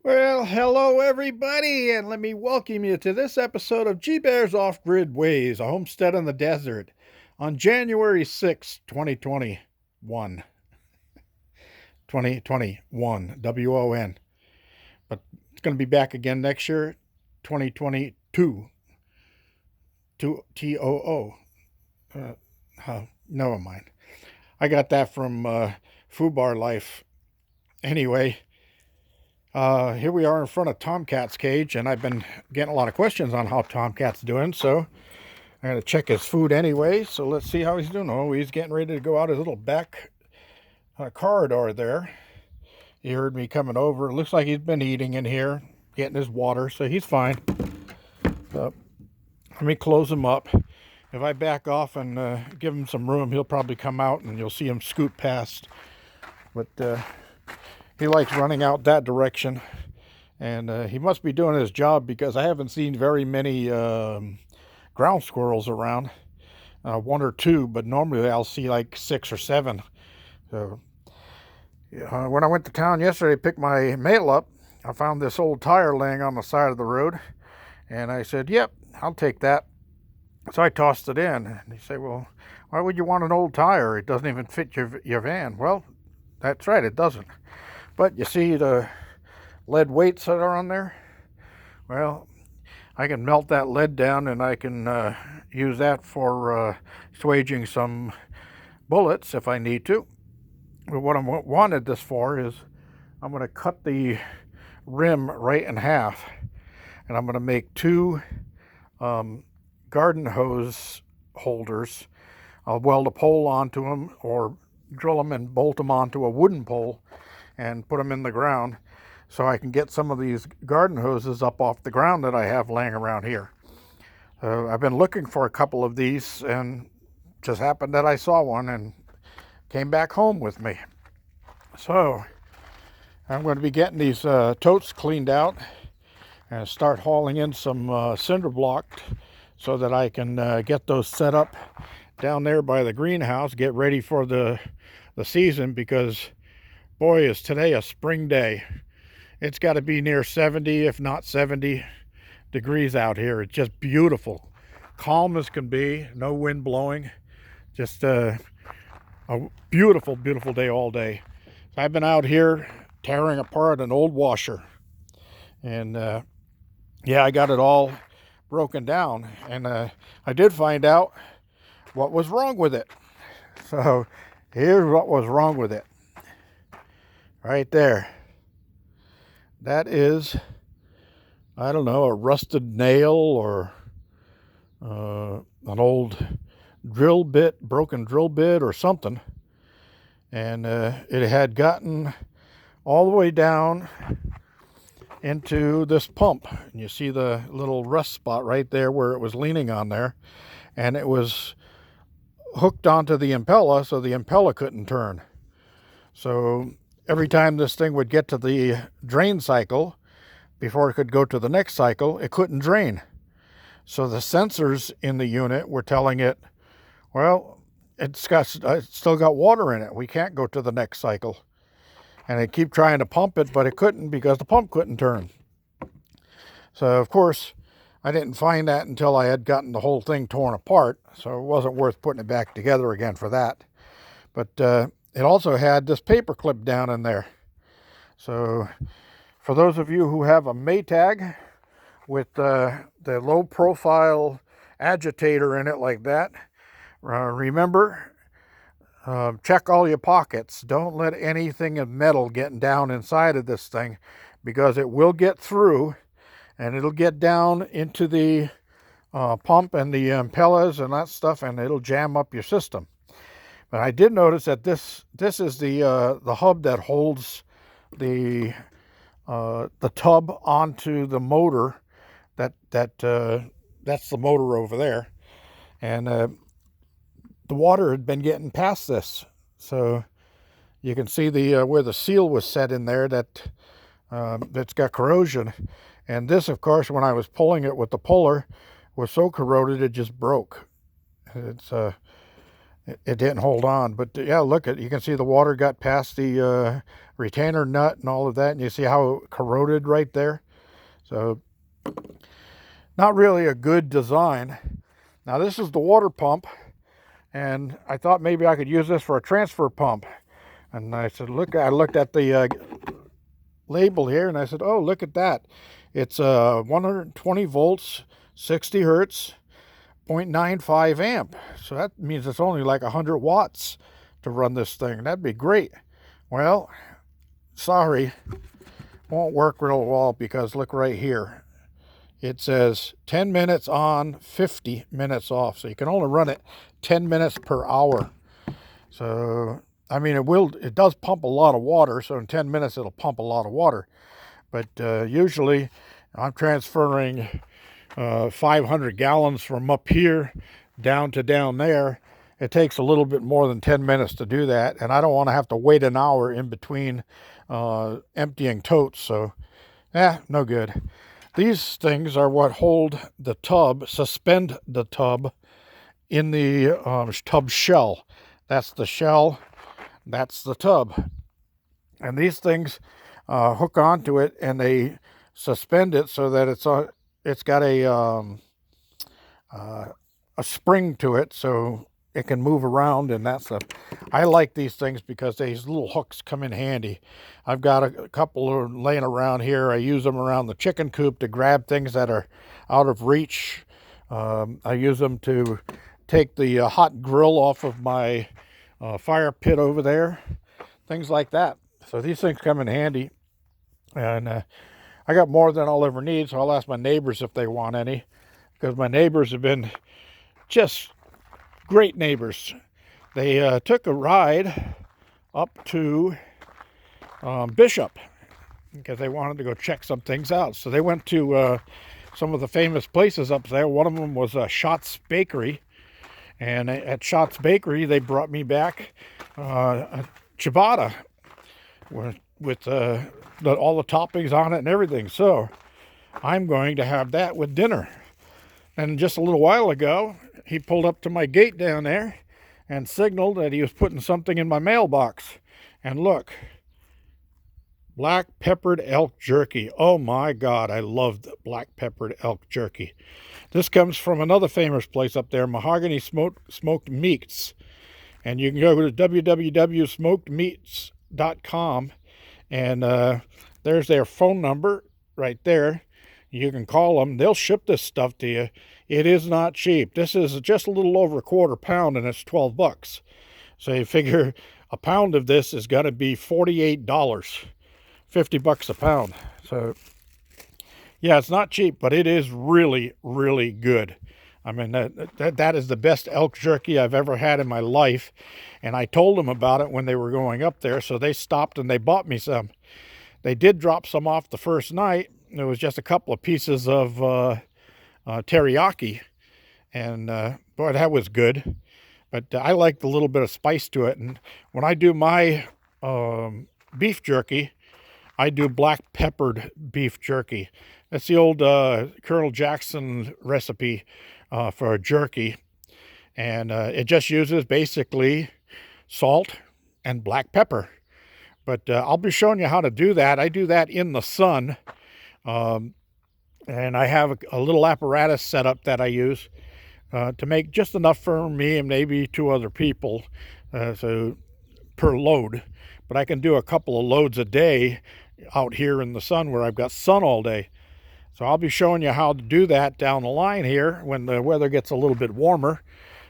Well, hello everybody, and let me welcome you to this episode of G-Bear's Off-Grid Ways, a homestead in the desert, on January 6th, 2021. 2021, WON. But it's going to be back again next year, 2022, TOO. Never mind. I got that from Fubar Life. Anyway, here we are in front of Tomcat's cage, and I've been getting a lot of questions on how Tomcat's doing, so I gotta check his food anyway. So let's see how he's doing. Oh, he's getting ready to go out his little back corridor there. He heard me coming over. It looks like he's been eating in here, getting his water, so he's fine. So let me close him up. If I back off and give him some room, he'll probably come out and you'll see him scoot past. But he likes running out that direction, and he must be doing his job because I haven't seen very many ground squirrels around. One or two, but normally I'll see like 6 or 7. So when I went to town yesterday to pick my mail up, I found this old tire laying on the side of the road, and I said, "Yep, I'll take that." So I tossed it in, and he said, "Well, why would you want an old tire? It doesn't even fit your van." Well, that's right, it doesn't. But you see the lead weights that are on there? Well, I can melt that lead down and I can use that for assuaging some bullets if I need to. But what I wanted this for is I'm going to cut the rim right in half, and I'm going to make 2 garden hose holders. I'll weld a pole onto them or drill them and bolt them onto a wooden pole and put them in the ground so I can get some of these garden hoses up off the ground that I have laying around here. I've been looking for a couple of these, and just happened that I saw one and came back home with me. So I'm going to be getting these totes cleaned out and start hauling in some cinder block so that I can get those set up down there by the greenhouse, get ready for the season, because boy, is today a spring day. It's got to be near 70, if not 70 degrees out here. It's just beautiful. Calm as can be, no wind blowing. Just a beautiful, beautiful day all day. So I've been out here tearing apart an old washer. And I got it all broken down. And I did find out what was wrong with it. So here's what was wrong with it. Right there. That is, I don't know, a rusted nail or an old drill bit, broken drill bit or something. And it had gotten all the way down into this pump. And you see the little rust spot right there where it was leaning on there. And it was hooked onto the impeller, so the impeller couldn't turn. So every time this thing would get to the drain cycle, before it could go to the next cycle, it couldn't drain. So the sensors in the unit were telling it, well, it's still got water in it. We can't go to the next cycle. And it kept trying to pump it, but it couldn't because the pump couldn't turn. So, of course, I didn't find that until I had gotten the whole thing torn apart. So it wasn't worth putting it back together again for that. But it also had this paper clip down in there. So for those of you who have a Maytag with the low profile agitator in it like that, remember, check all your pockets. Don't let anything of metal get down inside of this thing, because it will get through and it'll get down into the pump and the impellers and that stuff, and it'll jam up your system. But I did notice that this is the hub that holds the tub onto the motor. That's the motor over there, and the water had been getting past this, so you can see the where the seal was set in there that's got corrosion. And this, of course, when I was pulling it with the puller, was so corroded it just broke. It's it didn't hold on. But yeah, look, you can see the water got past the retainer nut and all of that, and you see how it corroded right there. So not really a good design. Now this is the water pump, and I thought maybe I could use this for a transfer pump. And I said, look, I looked at the label here, and I said, oh, look at that. It's 120 volts, 60 hertz, 0.95 amp. So that means it's only like 100 watts to run this thing. That'd be great. Well, sorry, won't work real well, because look right here. It says 10 minutes on, 50 minutes off. So you can only run it 10 minutes per hour. So, I mean, it does pump a lot of water. So in 10 minutes, it'll pump a lot of water. But usually I'm transferring 500 gallons from up here down to down there. It takes a little bit more than 10 minutes to do that. And I don't want to have to wait an hour in between emptying totes. So, no good. These things are what hold the tub, suspend the tub in the tub shell. That's the shell, that's the tub. And these things hook onto it, and they suspend it so that it's got a spring to it, so it can move around. And I like these things because these little hooks come in handy. I've got a couple laying around here. I use them around the chicken coop to grab things that are out of reach. I use them to take the hot grill off of my fire pit over there, things like that. So these things come in handy. And I got more than I'll ever need, so I'll ask my neighbors if they want any, because my neighbors have been just great neighbors. They took a ride up to Bishop because they wanted to go check some things out. So they went to some of the famous places up there. One of them was Schatz Bakery. And at Schatz Bakery, they brought me back a ciabatta with all the toppings on it and everything. So I'm going to have that with dinner. And just a little while ago, he pulled up to my gate down there and signaled that he was putting something in my mailbox. And look, black peppered elk jerky. Oh my God, I loved black peppered elk jerky. This comes from another famous place up there, Mahogany Smoked Meats. And you can go to www.smokedmeats.com, and there's their phone number right there. You can call them. They'll ship this stuff to you. It is not cheap. This is just a little over a quarter pound, and it's $12. So you figure a pound of this is going to be $48, $50 a pound. So yeah, it's not cheap, but it is really, really good. I mean, that is the best elk jerky I've ever had in my life. And I told them about it when they were going up there, so they stopped and they bought me some. They did drop some off the first night. It was just a couple of pieces of teriyaki. And boy, that was good. But I liked a little bit of spice to it. And when I do my beef jerky, I do black peppered beef jerky. That's the old Colonel Jackson recipe for jerky. And it just uses basically salt and black pepper. But I'll be showing you how to do that. I do that in the sun. And I have a little apparatus set up that I use to make just enough for me and maybe 2 other people, so per load. But I can do a couple of loads a day out here in the sun where I've got sun all day. So I'll be showing you how to do that down the line here when the weather gets a little bit warmer.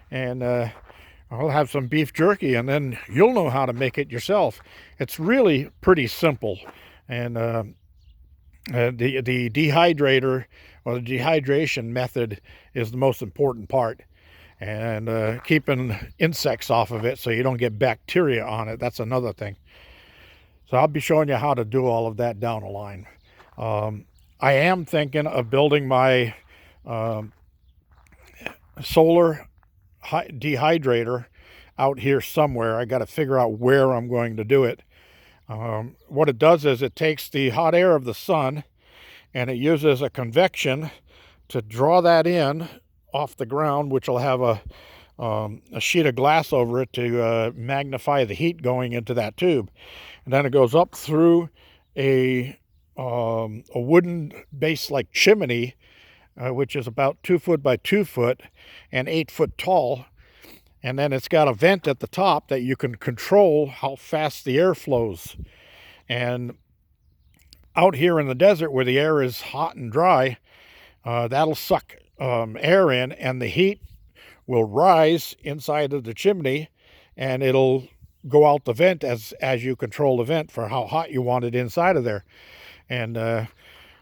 And I'll have some beef jerky, and then you'll know how to make it yourself. It's really pretty simple. And the dehydrator, or the dehydration method, is the most important part. And keeping insects off of it so you don't get bacteria on it, that's another thing. So I'll be showing you how to do all of that down the line. I am thinking of building my solar dehydrator out here somewhere. I got to figure out where I'm going to do it. What it does is it takes the hot air of the sun and it uses a convection to draw that in off the ground, which will have a a sheet of glass over it to magnify the heat going into that tube. And then it goes up through a wooden base like chimney, which is about 2 foot by 2 foot and 8 foot tall. And then it's got a vent at the top that you can control how fast the air flows. And out here in the desert where the air is hot and dry, that'll suck air in, and the heat will rise inside of the chimney, and it'll go out the vent as you control the vent for how hot you want it inside of there. And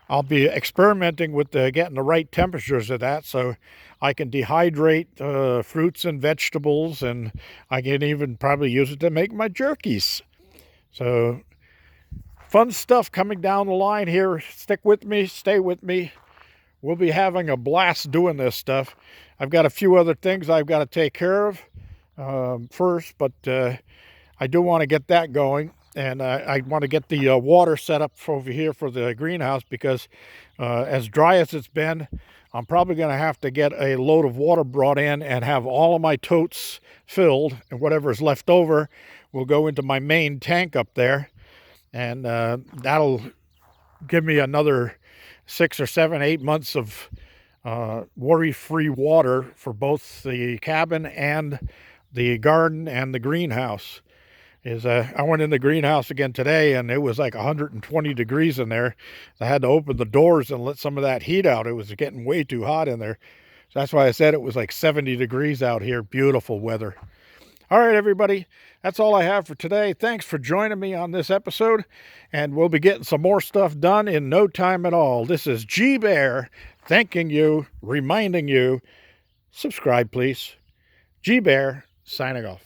I'll be experimenting with getting the right temperatures of that, so I can dehydrate fruits and vegetables, and I can even probably use it to make my jerkies. So fun stuff coming down the line here. Stick with me, stay with me. We'll be having a blast doing this stuff. I've got a few other things I've got to take care of first, but I do want to get that going. And I want to get the water set up over here for the greenhouse, because as dry as it's been, I'm probably going to have to get a load of water brought in and have all of my totes filled, and whatever is left over will go into my main tank up there. And that'll give me another 6 or 7, 8 months of worry-free water for both the cabin and the garden and the greenhouse. I went in the greenhouse again today, and it was like 120 degrees in there. I had to open the doors and let some of that heat out. It was getting way too hot in there. So that's why I said it was like 70 degrees out here. Beautiful weather. All right, everybody, that's all I have for today. Thanks for joining me on this episode, and we'll be getting some more stuff done in no time at all. This is G Bear thanking you, reminding you, subscribe, please. G Bear signing off.